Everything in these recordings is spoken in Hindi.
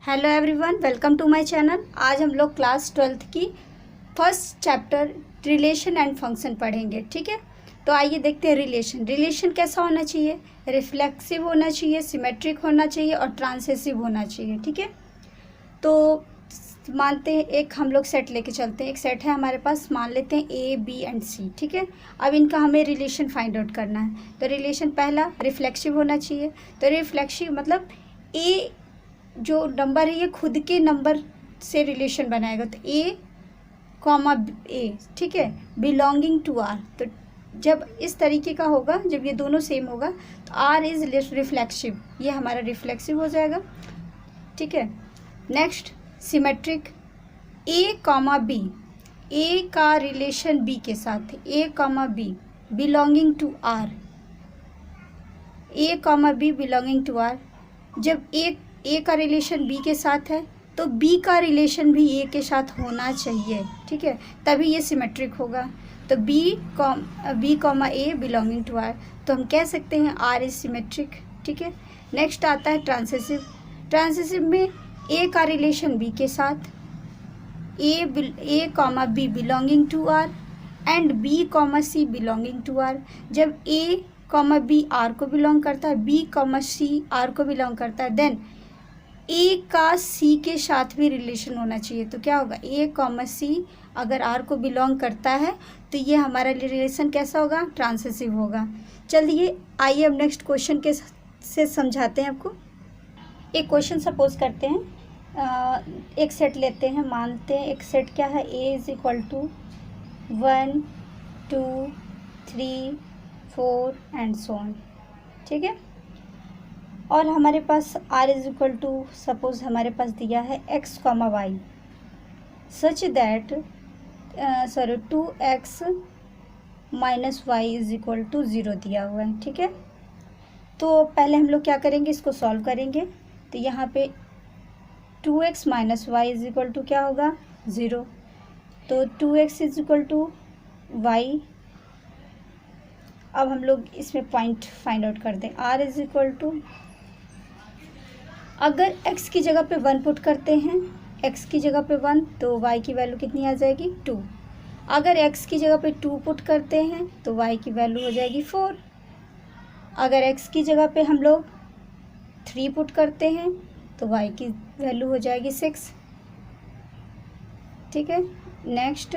Hello everyone, welcome to my channel. आज हम लोग क्लास 12th की first chapter relation and function पढ़ेंगे। ठीक है, तो आइए देखते हैं रिलेशन कैसा होना चाहिए। रिफ्लेक्सिव होना चाहिए, सिमेट्रिक होना चाहिए और ट्रांसेसिव होना चाहिए। ठीक है, तो मानते हैं एक हम लोग सेट लेके चलते हैं। एक सेट है हमारे पास, मान लेते हैं ए बी एंड सी। ठीक है, अब इनका हमें रिलेशन फाइंड आउट करना है। तो रिलेशन पहला रिफ्लेक्सिव होना चाहिए। तो रिफ्लेक्सिव मतलब ए जो नंबर है ये खुद के नंबर से रिलेशन बनाएगा। तो ए कॉमा ए, ठीक है, बिलोंगिंग टू आर। तो जब इस तरीके का होगा, जब ये दोनों सेम होगा तो आर इज रिफ्लेक्सिव, ये हमारा रिफ्लेक्सिव हो जाएगा। ठीक है, next symmetric, A comma B, A का रिलेशन बी के साथ, A comma B belonging to R, A comma B belonging to R. जब ए का रिलेशन बी के साथ है तो बी का रिलेशन भी ए के साथ होना चाहिए। ठीक है, तभी ये सिमेट्रिक होगा। तो B comma A belonging to R, तो हम कह सकते हैं आर इज सिमेट्रिक। ठीक है, नेक्स्ट आता है ट्रांसेसिव। ट्रांसेसिव में ए का रिलेशन बी के साथ, A comma B belonging to R and B comma C belonging to R. जब ए कॉमा बी आर को बिलोंग करता है, बी कॉमा सी आर को बिलोंग करता है, देन ए का सी के साथ भी रिलेशन होना चाहिए। तो क्या होगा, ए कॉमा सी अगर आर को बिलोंग करता है तो ये हमारा रिलेशन कैसा होगा, ट्रांसेसिव होगा। चलिए आइए अब नेक्स्ट क्वेश्चन के से समझाते हैं आपको। एक क्वेश्चन सपोज करते हैं, एक सेट लेते हैं। मानते हैं एक सेट क्या है, A is equal to 1 2 3 4 and so on. ठीक है, और हमारे पास R is equal to, suppose हमारे पास दिया है X comma Y such that 2x minus Y is equal to 0 दिया हुआ है। ठीक है, तो पहले हम लोग क्या करेंगे, इसको सॉल्व करेंगे। तो यहाँ पे 2x minus Y is equal to क्या होगा, 0। तो 2x is equal to Y. अब हम लोग इसमें पॉइंट फाइंड आउट कर दें। आर इज इक्वल टू, अगर x की जगह पे 1 पुट करते हैं, x की जगह पे 1, तो y की वैल्यू कितनी आ जाएगी, 2। अगर x की जगह पे 2 पुट करते हैं तो y की वैल्यू हो जाएगी 4। अगर x की जगह पे हम लोग 3 पुट करते हैं तो y की वैल्यू हो जाएगी 6। ठीक है, नेक्स्ट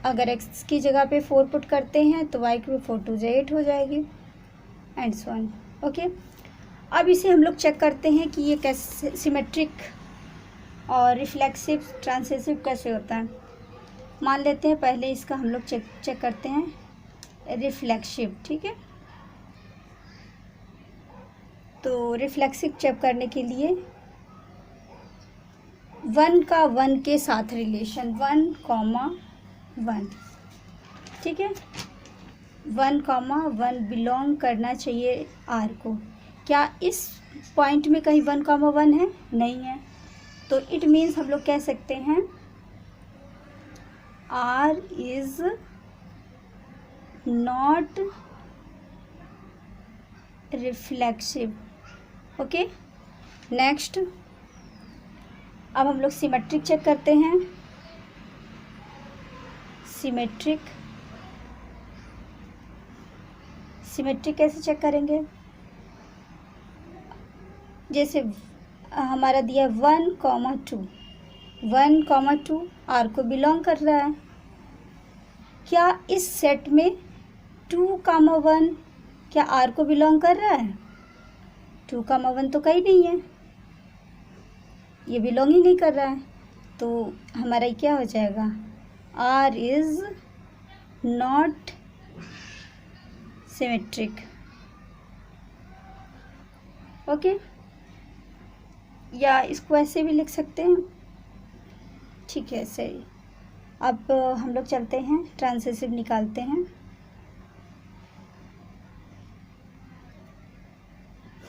अगर x की जगह पे 4 पुट करते हैं तो y की 4 2 8 हो जाएगी एंड सो ऑन। ओके, अब इसे हम लोग चेक करते हैं कि ये कैसे सिमेट्रिक और रिफ्लेक्सिव ट्रांसेसिव कैसे होता है। मान लेते हैं पहले इसका हम लोग चेक करते हैं रिफ्लेक्सिव। ठीक है, तो रिफ्लेक्सिव चेक करने के लिए 1 का 1 के साथ रिलेशन, 1 कॉमा 1। ठीक है, 1 कॉमा 1 बिलोंग करना चाहिए आर को। क्या इस पॉइंट में कहीं 1 कॉमा 1 है, नहीं है। तो इट मीन्स हम लोग कह सकते हैं R is not reflexive. Okay, next अब हम लोग सिमेट्रिक चेक करते हैं। सिमेट्रिक कैसे चेक करेंगे, जैसे हमारा दिया 1 कॉमा 2, 1 कॉमा 2 आर को बिलोंग कर रहा है। क्या इस सेट में 2 कॉमा 1 क्या आर को बिलोंग कर रहा है, 2 कॉमा 1 तो कहीं नहीं है, ये बिलोंग ही नहीं कर रहा है। तो हमारा क्या हो जाएगा, R is not symmetric. Okay, या इसको ऐसे भी लिख सकते हैं। ठीक है, सही। अब हम लोग चलते हैं ट्रांसेसिव निकालते हैं।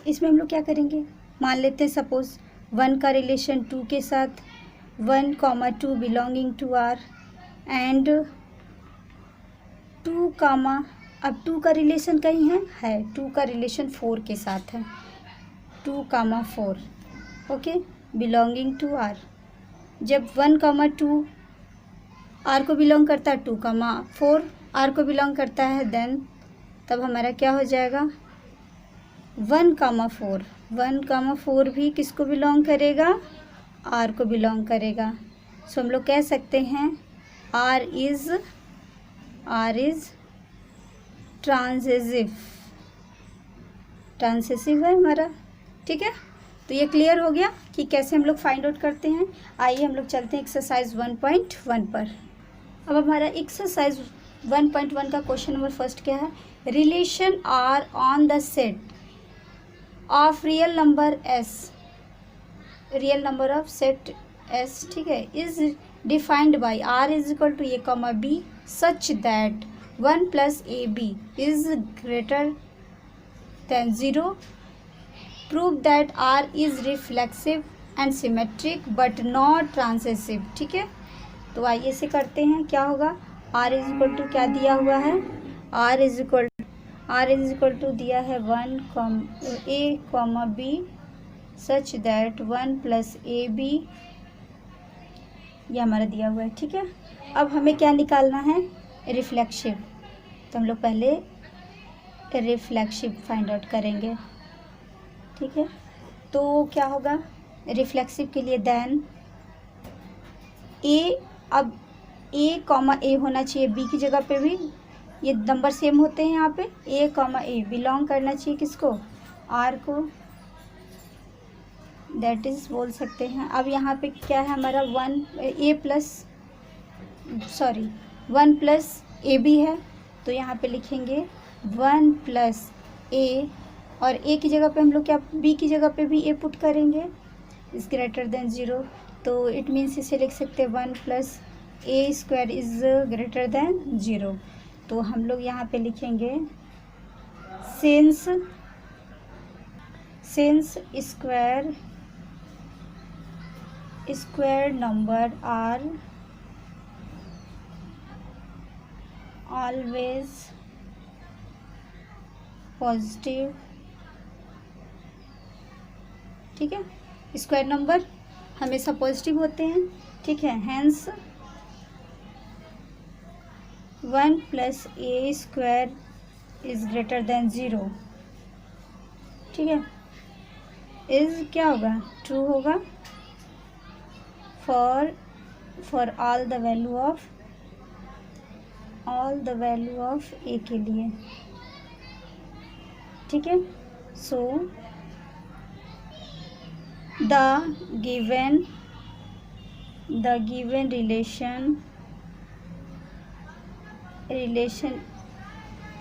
इसमें हम लोग क्या करेंगे, मान लेते हैं सपोज 1 का रिलेशन 2 के साथ, 1 comma 2 belonging to R and 2 comma, अब 2 का रिलेशन कहीं है 2 का रिलेशन 4 के साथ है, 2 comma 4। Okay, belonging to R. जब 1, 2 आर को बिलोंग करता है, 2, 4 आर को बिलोंग करता है, देन तब हमारा क्या हो जाएगा 1, 4। 1, 4 भी किसको बिलोंग करेगा, आर को बिलोंग करेगा। सो हम लोग कह सकते हैं आर इज़ ट्रांसेसिव है हमारा। ठीक है, तो ये क्लियर हो गया कि कैसे हम लोग फाइंड आउट करते हैं। आइए हम लोग चलते हैं एक्सरसाइज 1.1 पर। अब हमारा एक्सरसाइज 1.1 का क्वेश्चन नंबर फर्स्ट क्या है, relation R on the set of real number of set S, ठीक है, is defined by R is equal to A comma B such that 1 + ab is greater than 0। Prove that R is reflexive and symmetric but not transitive. ठीक है, तो आइए इसे करते हैं। क्या होगा, आर इज इक्वल टू क्या दिया हुआ है, आर इज इक्वल टू दिया है 1 a comma b such that 1 + ab, ये हमारा दिया हुआ है। ठीक है, अब हमें क्या निकालना है, रिफ्लेक्सिव। तो हम लोग पहले रिफ्लेक्सिव फाइंड आउट करेंगे। ठीक है, तो क्या होगा रिफ्लेक्सिव के लिए, देन ए, अब ए कॉमा ए होना चाहिए बी की जगह पे भी, ये नंबर सेम होते हैं यहाँ पे, ए कॉमा ए बिलोंग करना चाहिए किसको, आर को, दैट इज बोल सकते हैं। अब यहाँ पे क्या है हमारा 1 + ab है, तो यहाँ पे लिखेंगे 1 + a, और ए की जगह पे हम लोग क्या, बी की जगह पे भी ए पुट करेंगे, इज़ ग्रेटर देन 0। तो इट मीन्स इसे लिख सकते हैं 1 + a² इज़ ग्रेटर देन 0। तो हम लोग यहाँ पे लिखेंगे since square number are always positive. ठीक है, स्क्वायर नंबर हमेशा पॉजिटिव होते हैं। ठीक है, hence 1 + a² is greater than 0। ठीक है, इज़ क्या होगा, ट्रू होगा for all the value of A के लिए। ठीक है, so the given relation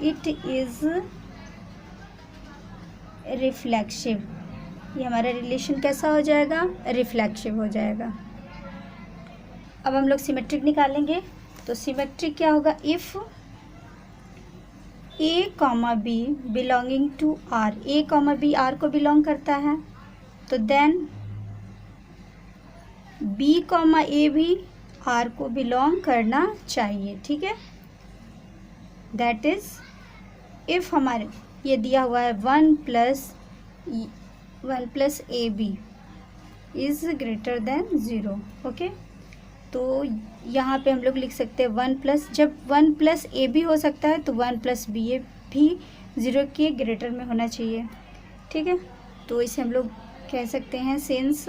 it is reflexive. ये हमारा रिलेशन कैसा हो जाएगा, रिफ्लेक्सिव हो जाएगा। अब हम लोग सिमेट्रिक निकालेंगे। तो सिमेट्रिक क्या होगा, if a, b belonging to r, a, b r को बिलोंग करता है, तो देन b, a भी r को बिलोंग करना चाहिए। ठीक है, दैट इज इफ़ हमारे ये दिया हुआ है 1 + ab is greater than 0। Okay, तो यहाँ पे हम लोग लिख सकते हैं 1 जब 1 + a भी हो सकता है, तो 1 + b भी 0 के ग्रेटर में होना चाहिए। ठीक है, तो इसे हम लोग कह सकते हैं since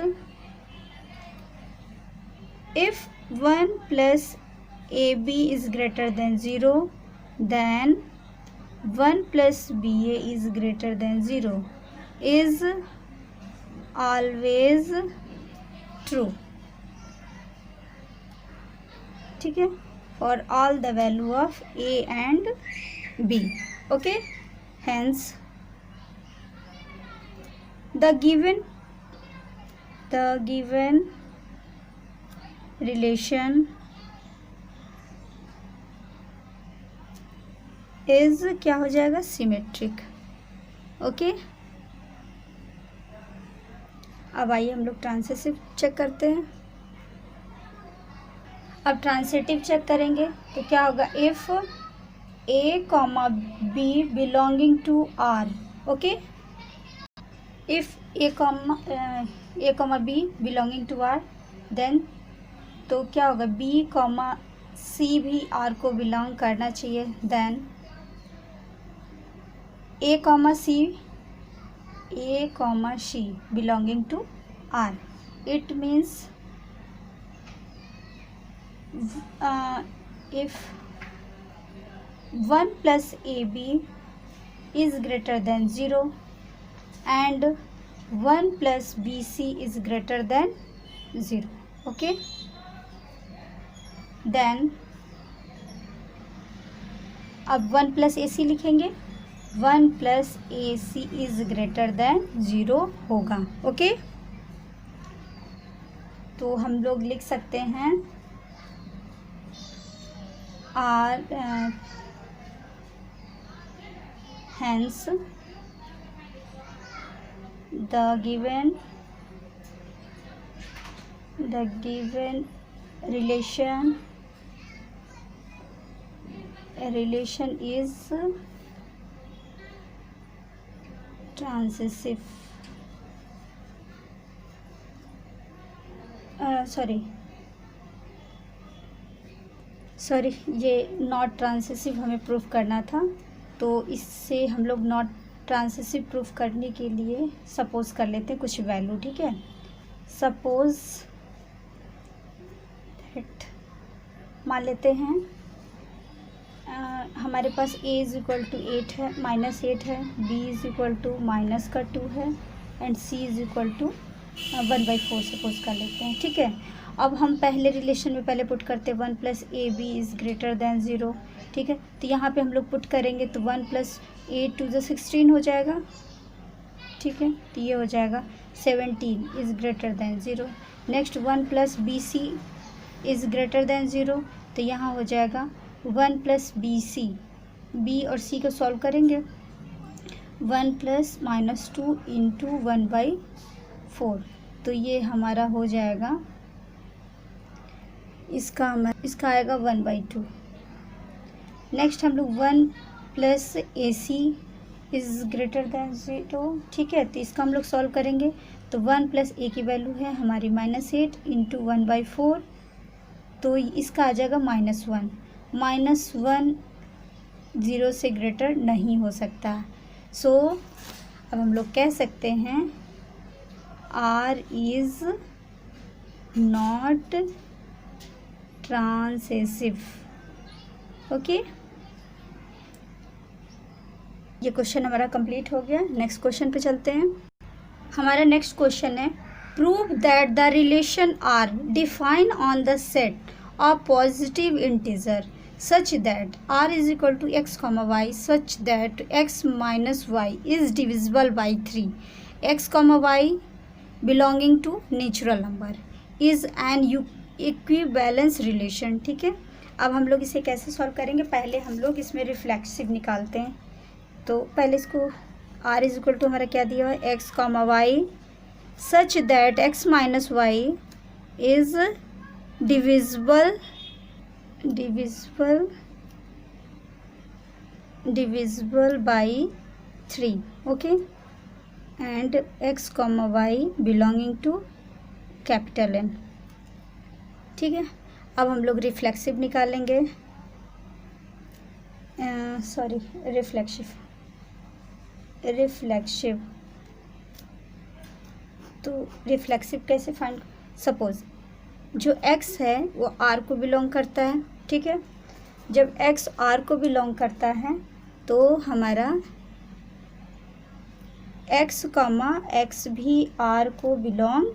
if 1 + ab is greater than 0, then 1 + ba is greater than 0 is always true. ठीक है, for all the value of a and b। Okay, hence the given relation is क्या हो जाएगा, सिमेट्रिक। ओके, अब आइए हम लोग ट्रांसेटिव चेक करते हैं। अब ट्रांसेटिव चेक करेंगे तो क्या होगा, if a, b belonging to r। Okay, if A comma B belonging to R, then तो क्या होगा, बी कॉमा सी भी आर को बिलोंग करना चाहिए, then A comma C belonging to R. It means if 1 plus AB is greater than 0 and 1 plus BC is greater than 0. Okay, then अब 1 plus AC लिखेंगे, 1 plus AC is greater than 0 होगा. ओके, तो हम लोग लिख सकते हैं R, hence the given relation is transitive. Sorry ये नॉट ट्रांसिसिव हमें प्रूफ करना था, तो इससे हम लोग नॉट ट्रांसिसिव प्रूफ करने के लिए सपोज कर लेते हैं कुछ वैल्यू. ठीक है, सपोज दैट मान लेते हैं हमारे पास a इज़ इक्वल टू 8 है, -8 है, b इज़ इक्वल टू -2 है and c is equal to 1/4 suppose कर लेते हैं. ठीक है, अब हम पहले रिलेशन में पहले पुट करते हैं 1 plus A B is greater than 0. ठीक है, तो यहाँ पे हम लोग पुट करेंगे तो 1 प्लस 8 टू द 16 हो जाएगा. ठीक है, तो ये हो जाएगा 17 is greater than 0. Next 1 plus B C is greater than 0, तो यहाँ हो जाएगा 1 प्लस बी सी, बी और सी को सॉल्व करेंगे 1 प्लस -2 इंटू 1/4, तो ये हमारा हो जाएगा, इसका आएगा 1/2. नेक्स्ट हम लोग 1 plus a c is greater than 0. ठीक है, तो इसका हम लोग सॉल्व करेंगे तो 1 प्लस ए की वैल्यू है हमारी -8 इंटू 1/4, तो इसका आ जाएगा -1. -1 0 से ग्रेटर नहीं हो सकता. सो अब हम लोग कह सकते हैं R is not transitive. Okay, ये क्वेश्चन हमारा कंप्लीट हो गया. नेक्स्ट क्वेश्चन पे चलते हैं. हमारा नेक्स्ट क्वेश्चन है prove that the relation R define on the set of positive integer such that r is equal to x, y such that x minus Y is divisible by 3. x, y belonging to natural number is an equivalence relation. ठीक है, अब हम लोग इसे कैसे सॉल्व करेंगे, पहले हम लोग इसमें रिफ्लेक्सिव निकालते हैं. तो पहले इसको r इज इक्वल टू हमारा क्या दिया हुआ है x, y such that x minus Y is divisible by 3. Okay, and x, y belonging to capital N. ठीक है, अब हम लोग रिफ्लेक्सिव निकालेंगे, सॉरी रिफ्लेक्सिव. तो रिफ्लेक्सिव कैसे फाइंड, सपोज जो x है वो r को बिलोंग करता है. ठीक है, जब x r को बिलोंग करता है तो हमारा x, x भी r को बिलोंग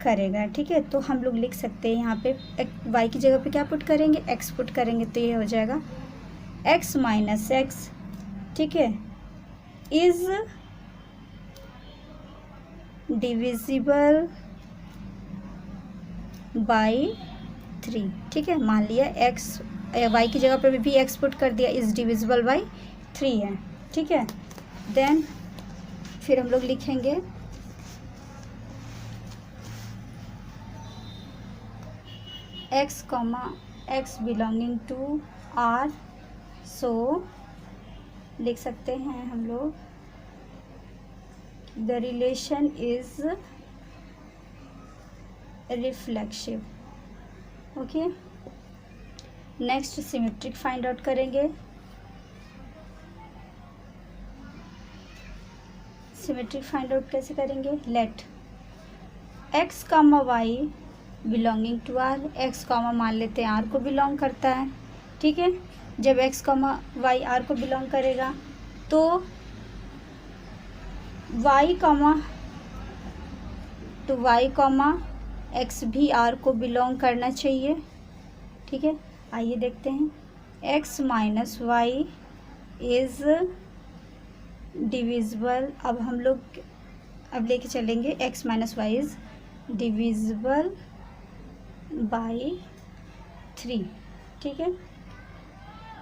करेगा. ठीक है, तो हम लोग लिख सकते हैं यहाँ पे y की जगह पे क्या पुट करेंगे, x पुट करेंगे, तो ये हो जाएगा x माइनस एक्स. ठीक है, इज डिविजिबल बाई 3. ठीक है, मान लिया x, y की जगह पे भी x पुट कर दिया, इज डिविजिबल बाई 3 है. ठीक है, देन फिर हम लोग लिखेंगे x, x belonging to r. So लिख सकते हैं हम लोग the relation is reflexive. Okay, next symmetric find out करेंगे। सिमेट्रिक फाइंड आउट कैसे करेंगे? Let X comma Y belonging to R, X comma मान लेते हैं आर को बिलोंग करता है, ठीक है। जब एक्स कामा वाई आर को बिलोंग करेगा तो वाई कामा एक्स भी आर को बिलोंग करना चाहिए, ठीक है। आइए देखते हैं, x minus Y is divisible. अब हम लोग अब लेके चलेंगे x minus Y is divisible by 3, ठीक है।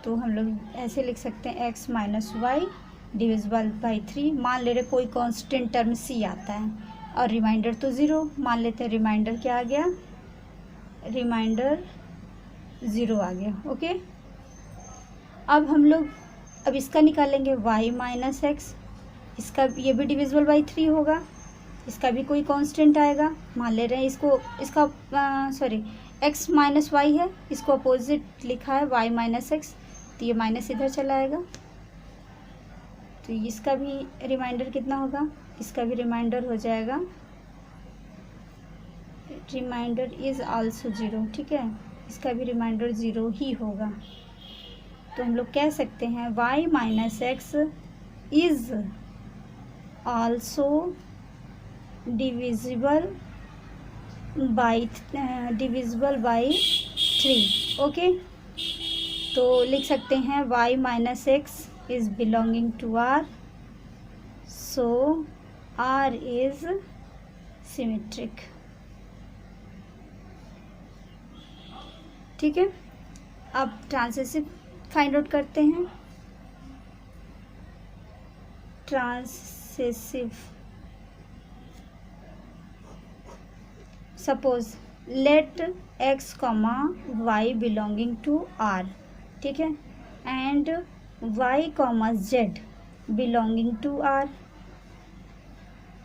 तो हम लोग ऐसे लिख सकते हैं x minus y divisible by 3। मान ले रहे कोई कांस्टेंट टर्म सी आता है और रिमाइंडर तो ज़ीरो मान लेते हैं। रिमाइंडर क्या आ गया? रिमाइंडर 0 आ गया। ओके, अब हम लोग अब इसका निकालेंगे y माइनस एक्स, इसका ये भी डिविजिबल बाई 3 होगा, इसका भी कोई कांस्टेंट आएगा। मान ले रहे हैं इसका x माइनस वाई है, इसको अपोजिट लिखा है y माइनस एक्स, तो ये माइनस इधर चला आएगा। तो इसका भी रिमाइंडर कितना होगा? इसका भी रिमाइंडर हो जाएगा, रिमाइंडर इज़ आल्सो 0, ठीक है। इसका भी रिमाइंडर 0 ही होगा। तो हम लोग कह सकते हैं y minus X is also divisible by 3। Okay, तो लिख सकते हैं y minus X is belonging to r, so r is symmetric, ठीक है। अब ट्रांसेसिव फाइंड आउट करते हैं। Transitive, suppose let X comma Y belonging to R, ठीक है, and Y comma Z belonging to R.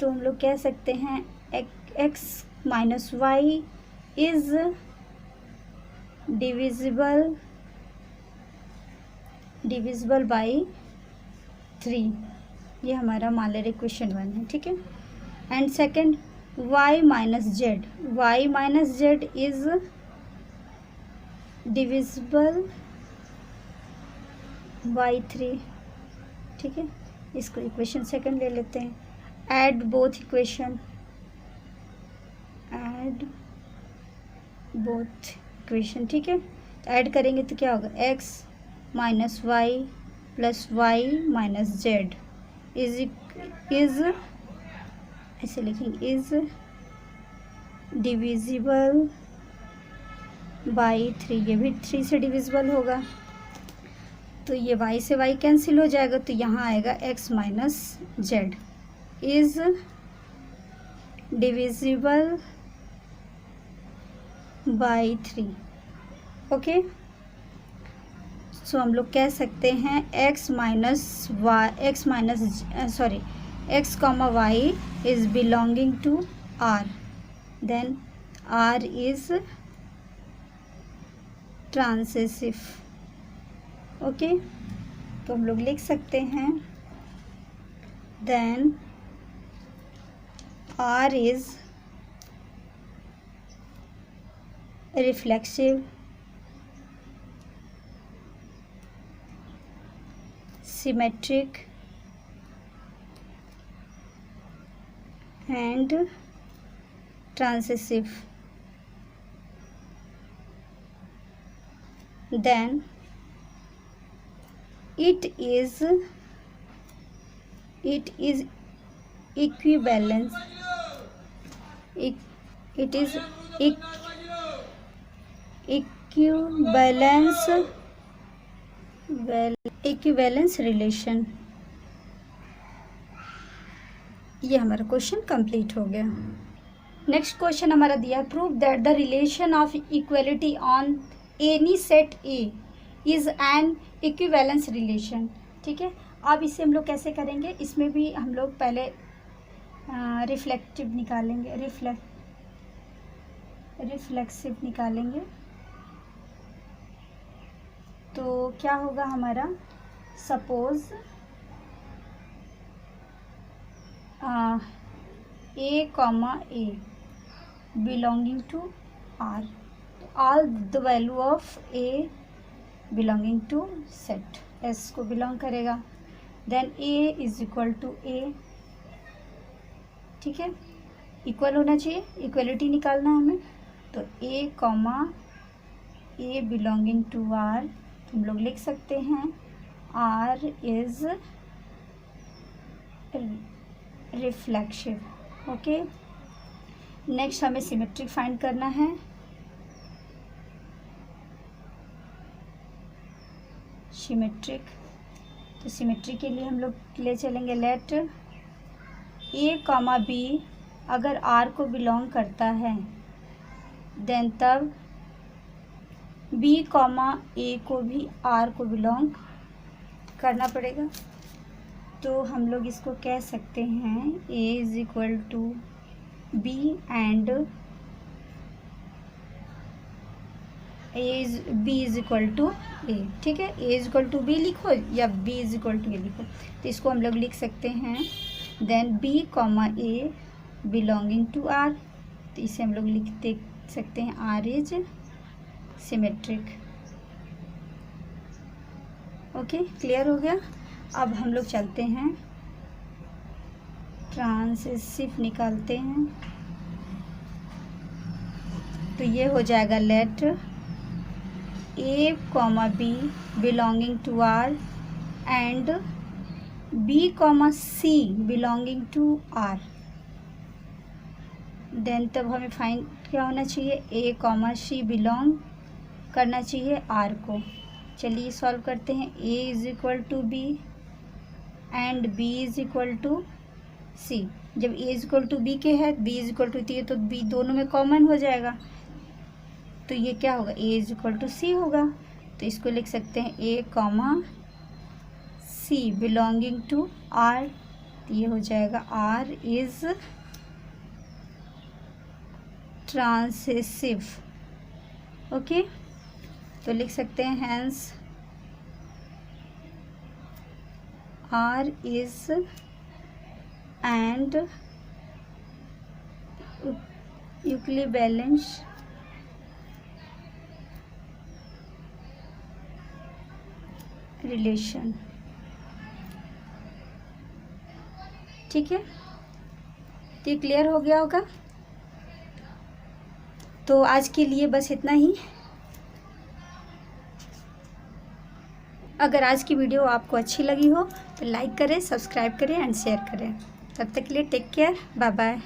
तो हम लोग कह सकते हैं x minus Y is divisible by 3। ये हमारा मान ले रहे क्वेश्चन 1 है, ठीक है। And second y minus Z is divisible by 3, ठीक है। इसको इक्वेशन सेकंड ले लेते हैं। ऐड बोथ इक्वेशन, ठीक है। ऐड करेंगे तो क्या होगा? x minus y plus y minus Z is ऐसे लिखेंगे, इज डिविजिबल बाई 3। ये भी 3 से डिविजिबल होगा, तो ये y से y कैंसिल हो जाएगा, तो यहाँ आएगा x minus Z is divisible by 3। Okay, so हम लोग कह सकते हैं x comma Y is belonging to r, then r is transitive. Okay, तो हम लोग लिख सकते हैं then r is reflexive, symmetric and transitive. Then it is equivalence. It is equivalence relation। ये हमारा क्वेश्चन कंप्लीट हो गया। नेक्स्ट क्वेश्चन हमारा दिया, prove that the relation of equality on any set A is an equivalence relation, ठीक है। अब इसे हम लोग कैसे करेंगे? इसमें भी हम लोग पहले रिफ्लेक्टिव निकालेंगे, रिफ्लेक्सिव निकालेंगे तो क्या होगा हमारा, suppose A comma A belonging to R, all the value of A belonging to set, S को बिलोंग करेगा, then A is equal to A, ठीक है, इक्वल होना चाहिए, इक्वलिटी निकालना है हमें, तो A comma A belonging to R हम लोग लिख सकते हैं R is reflexive, okay. Next हमें सिमेट्रिक फाइंड करना है, सिमेट्रिक, तो सिमेट्रिक के लिए हम लोग ले चलेंगे लेट ए कॉमा बी अगर आर को बिलोंग करता है देन तब बी कॉमा ए को भी आर को बिलोंग करना पड़ेगा, तो हम लोग इसको कह सकते हैं A is equal to B and B is equal to A, ठीक है, A is equal to B लिखो या B is equal to A लिखो, तो इसको हम लोग लिख सकते हैं then B comma A belonging to R, तो इसे हम लोग लिख सकते हैं R is symmetric, okay, clear हो गया। अब हम लोग चलते हैं ट्रांसिसिव निकालते हैं, तो ये हो जाएगा let a comma B belonging to R and B comma C belonging to R, then तब हमें फाइंड क्या होना चाहिए, ए कॉमा सी बिलोंग करना चाहिए आर को। चलिए सॉल्व करते हैं, A is equal to B and B is equal to C, जब A is equal to B के है, B is equal to C है, तो बी दोनों में कॉमन हो जाएगा, तो ये क्या होगा, A is equal to C होगा, तो इसको लिख सकते हैं A comma C belonging to R, ये हो जाएगा आर इज ट्रांसिसिव, ओके, तो लिख सकते हैं hence R is an equivalence relation, ठीक है, तो ये क्लियर हो गया होगा। तो आज के लिए बस इतना ही। अगर आज की वीडियो आपको अच्छी लगी हो तो लाइक करें, सब्सक्राइब करें एंड शेयर करें। तब तक के लिए टेक केयर, बाय बाय।